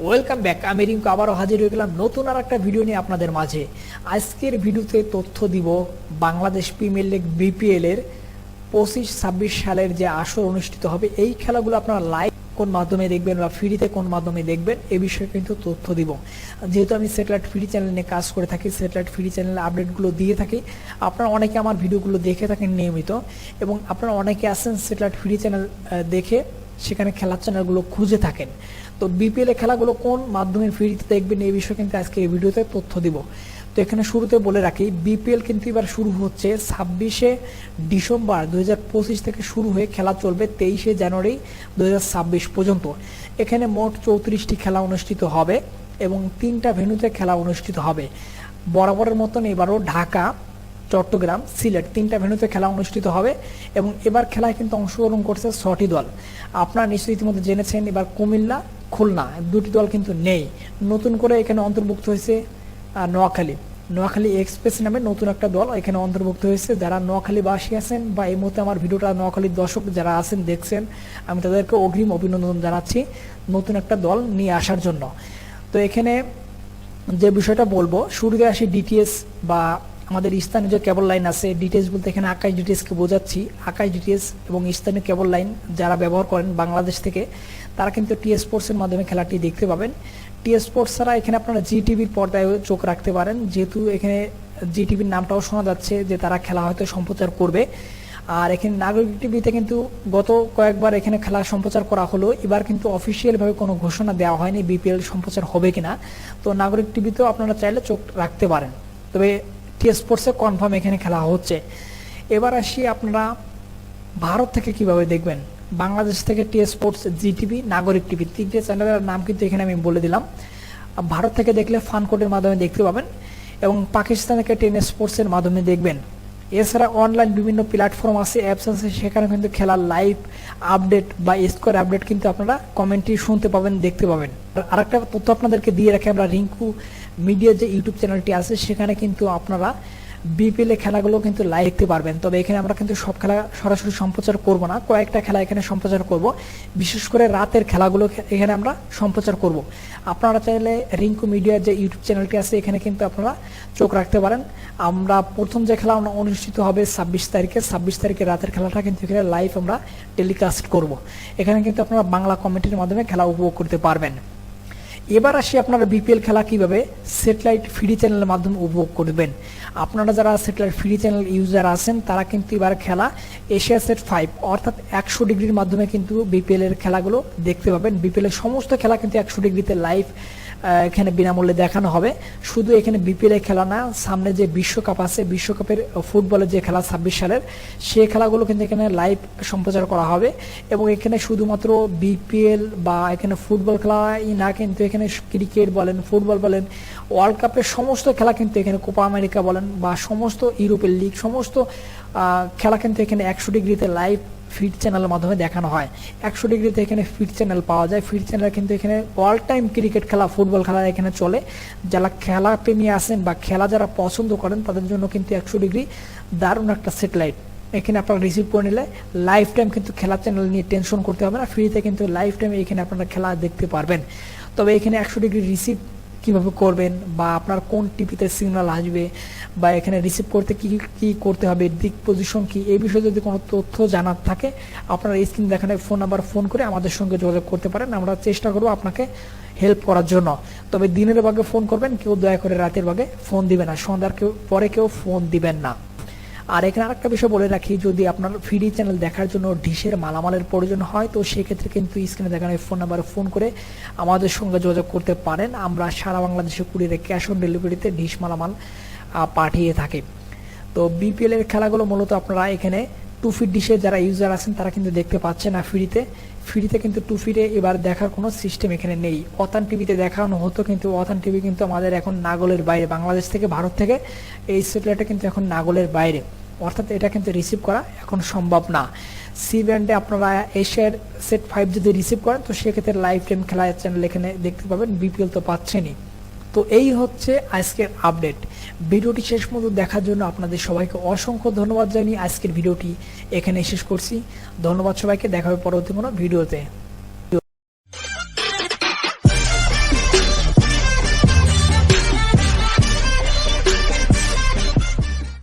Welcome back. আমি রিঙ্কু আবারও হাজির হয়ে গেলাম নতুন আর একটা ভিডিও নিয়ে আপনাদের মাঝে। আজকের ভিডিওতে তথ্য দিব বাংলাদেশ প্রিমিয়ার লিগ বিপিএল এর 25-26 সালের যে আসর অনুষ্ঠিত হবে, এই খেলাগুলো আপনারা লাইভ কোন মাধ্যমে দেখবেন বা ফ্রিতে কোন মাধ্যমে দেখবেন এ বিষয়ে কিন্তু তথ্য দিব। যেহেতু আমি স্যাটেলাইট ফ্রি চ্যানেল নিয়ে কাজ করে থাকি, স্যাটেলাইট ফ্রি চ্যানেলে আপডেটগুলো দিয়ে থাকি। আপনারা অনেকে আমার ভিডিওগুলো দেখে থাকেন নিয়মিত, এবং আপনারা অনেকে আছেন স্যাটেলাইট ফ্রি চ্যানেল দেখে সেখানে খেলার চ্যানেলগুলো খুঁজে থাকেন। তো বিপিএল এর খেলাগুলো কোন মাধ্যমে ফ্রিতে দেখবেন এই বিষয়ে কিন্তু আজকে এই ভিডিওতে তথ্য দিব। তো এখানে শুরুতে বলে রাখি, বিপিএল কিন্তু এবার শুরু হচ্ছে 26শে ডিসেম্বর 2025 থেকে শুরু হয়ে খেলা চলবে 23শে জানুয়ারি 2026 পর্যন্ত। এখানে মোট 34টি খেলা অনুষ্ঠিত হবে এবং 3টা ভেন্যুতে খেলা অনুষ্ঠিত হবে। বরাবরের মতন এবারও ঢাকা, চট্টগ্রাম, সিলেট 3টা ভেন্যুতে খেলা অনুষ্ঠিত হবে এবং এবার খেলায় কিন্তু অংশগ্রহণ করছে 6টি দল। আপনারা নিশ্চয়ই ইতিমধ্যে জেনেছেন এবার কুমিল্লা, খুলনা 2টি দল কিন্তু নেই। নতুন করে এখানে অন্তর্ভুক্ত হয়েছে নোয়াখালী এক্সপ্রেস নামে নতুন একটা দল এখানে অন্তর্ভুক্ত হয়েছে। যারা নোয়াখালীবাসী আছেন বা এই মুহূর্তে আমার ভিডিওটা নোয়াখালীর দর্শক যারা আছেন দেখছেন, আমি তাদেরকে অগ্রিম অভিনন্দন জানাচ্ছি নতুন একটা দল নিয়ে আসার জন্য। তো এখানে যে বিষয়টা বলবো, শুরুতে আসি ডিটিএস বা আমাদের স্থানীয় যে কেবল লাইন আছে। ডিটিএস বলতে এখানে আকাশ ডিটিএসকে বোঝাচ্ছি। আকাশ ডিটিএস এবং স্থানীয় কেবল লাইন যারা ব্যবহার করেন বাংলাদেশ থেকে, তারা কিন্তু টি স্পোর্টসের মাধ্যমে খেলাটি দেখতে পাবেন। টি স্পোর্টস ছাড়া এখানে আপনারা জি টিভির পর্দায় চোখ রাখতে পারেন, যেহেতু এখানে জি টিভির নামটাও শোনা যাচ্ছে যে তারা খেলা হয়তো সম্প্রচার করবে। আর এখানে নাগরিক টিভিতে কিন্তু গত কয়েকবার এখানে খেলা সম্প্রচার করা হলো, এবার কিন্তু অফিসিয়ালভাবে কোনো ঘোষণা দেওয়া হয়নি বিপিএল সম্প্রচার হবে কিনা। তো নাগরিক টিভিতেও আপনারা চাইলে চোখ রাখতে পারেন, তবে টি স্পোর্টসে কনফার্ম এখানে খেলা হচ্ছে। এবার আসি আপনারা ভারত থেকে কিভাবে দেখবেন। বাংলাদেশ থেকে টি স্পোর্টস, জি টিভি, নাগরিক টিভি 3টে চ্যানেলের নাম কিন্তু এখানে আমি বলে দিলাম। ভারত থেকে দেখলে ফান কোডের মাধ্যমে দেখতে পাবেন এবং পাকিস্তান থেকে টেন স্পোর্টসের মাধ্যমে দেখবেন। এছাড়া অনলাইন বিভিন্ন প্ল্যাটফর্ম আছে, অ্যাপস আছে, সেখানে কিন্তু খেলার লাইভ আপডেট বা স্কোর আপডেট কিন্তু আপনারা কমেন্টে শুনতে পাবেন, দেখতে পাবেন। আর একটা তথ্য আপনাদেরকে দিয়ে রাখি, আমরা রিঙ্কু মিডিয়া যে ইউটিউব চ্যানেলটি আছে সেখানে কিন্তু আপনারা বিপিএল এর খেলাগুলো কিন্তু লাইভ দেখতে পারবেন। তবে এখানে আমরা কিন্তু সব খেলা সরাসরি সম্প্রচার করব না, কয়েকটা খেলা এখানে সম্প্রচার করব। বিশেষ করে রাতের খেলাগুলো এখানে আমরা সম্প্রচার করব। আপনারা চাইলে রিঙ্কু মিডিয়ার যে ইউটিউব চ্যানেলটি আছে এখানে কিন্তু আপনারা চোখ রাখতে পারেন। আমরা প্রথম যে খেলা অনুষ্ঠিত হবে 26 তারিখে রাতের খেলাটা কিন্তু এখানে লাইভ আমরা টেলিকাস্ট করব। এখানে কিন্তু আপনারা বাংলা কমেন্টের মাধ্যমে খেলা উপভোগ করতে পারবেন। এবার আসি আপনারা বিপিএল খেলা কিভাবে স্যাটেলাইট ফ্রি চ্যানেলের মাধ্যমে উপভোগ করবেন। আপনারা যারা স্যাটেলাইট ফ্রি চ্যানেল ইউজার আছেন তারা কিন্তু এবার খেলা এশিয়া সেট 5 অর্থাৎ 100 ডিগ্রির মাধ্যমে কিন্তু বিপিএল এর খেলাগুলো দেখতে পাবেন। বিপিএল এর সমস্ত খেলা কিন্তু 100 ডিগ্রিতে লাইভ এখানে বিনামূল্যে দেখানো হবে। শুধু এখানে বিপিএল এর খেলা না, সামনে যে বিশ্বকাপ আছে, বিশ্বকাপের ফুটবলের যে খেলা 26 সালের, সেই খেলাগুলো কিন্তু এখানে লাইভ সম্প্রচার করা হবে। এবং এখানে শুধুমাত্র বিপিএল বা এখানে ফুটবল খেলাই না, কিন্তু এখানে ক্রিকেট বলেন, ফুটবল বলেন, ওয়ার্ল্ড কাপের সমস্ত খেলা কিন্তু এখানে কোপা আমেরিকা বলেন বা সমস্ত ইউরোপের লিগ, সমস্ত খেলা কিন্তু এখানে 100 ডিগ্রিতে লাইভ ফিড চ্যানেলের মাধ্যমে দেখানো হয়। 100 ডিগ্রিতে এখানে ফিড চ্যানেল পাওয়া যায়। ফিড চ্যানেল কিন্তু এখানে অল টাইম ক্রিকেট খেলা, ফুটবল খেলা এখানে চলে। যারা খেলা প্রেমী আছেন বা খেলা যারা পছন্দ করেন তাদের জন্য কিন্তু 100 ডিগ্রি দারুণ একটা স্যাটেলাইট। এখানে আপনারা রিসিভ করে নিলে লাইফ টাইম কিন্তু খেলা চ্যানেল নিয়ে টেনশন করতে হবে না, ফ্রিতে কিন্তু লাইফ টাইম এখানে আপনারা খেলা দেখতে পারবেন। তবে এখানে 100 ডিগ্রি রিসিভ কিভাবে করবেন বা আপনার কোন টিভিতে সিগন্যাল আসবে বা এখানে রিসিভ করতে কি কি করতে হবে, দিক পজিশন কি, এই বিষয়ে যদি কোনো তথ্য জানার থাকে আপনারা স্ক্রিন দেখানো ফোন নাম্বার ফোন করে আমাদের সঙ্গে যোগাযোগ করতে পারেন। আমরা চেষ্টা করব আপনাকে হেল্প করার জন্য। তবে দিনের ভাগে ফোন করবেন, কেউ দয়া করে রাতের ভাগে ফোন দিবেন না, সন্ধ্যার পরে কেউ ফোন দিবেন না। আর এখানে আরেকটা বিষয় বলে রাখি, যদি আপনার ফ্রি চ্যানেল দেখার জন্য ডিশের মালামালের প্রয়োজন হয় তো সেক্ষেত্রে কিন্তু স্ক্রিনে দেখানো ফোন নাম্বারে ফোন করে আমাদের সঙ্গে যোগাযোগ করতে পারেন। আমরা সারা বাংলাদেশে কুরিয়ারে ক্যাশ অন ডেলিভারিতে ডিশ মালামাল পাঠিয়ে থাকি। তো বিপিএল এর খেলাগুলো মূলত আপনারা এখানে 2 ফিট ডিশে যারা ইউজার আছেন তারা কিন্তু দেখতে পাচ্ছেন না ফ্রিতে কিন্তু 2 ফিটে এবার দেখার কোনো সিস্টেম এখানে নেই। অতান টিভিতে দেখানো হতো, কিন্তু অতান টিভি কিন্তু আমাদের এখন নাগলের বাইরে, বাংলাদেশ থেকে ভারত থেকে এই স্যাটেলাইটটা কিন্তু এখন নাগলের বাইরে, অর্থাৎ এটা কিন্তু রিসিভ করা এখন সম্ভব না। সি ব্যান্ডে আপনারা এশিয়ার সেট 5 যদি রিসিভ করেন তো সেক্ষেত্রে লাইভ টাইম খেলা চ্যানেল এখানে দেখতে পাবেন, বিপিএল তো পাচ্ছেনই। তো এই হচ্ছে আজকের আপডেট। ভিডিওটি শেষ পর্যন্ত দেখার জন্য আপনাদের সবাইকে অসংখ্য ধন্যবাদ জানিয়ে আজকের ভিডিওটি এখানে শেষ করছি। ধন্যবাদ সবাইকে, দেখা হবে পরবর্তী কোনো ভিডিওতে।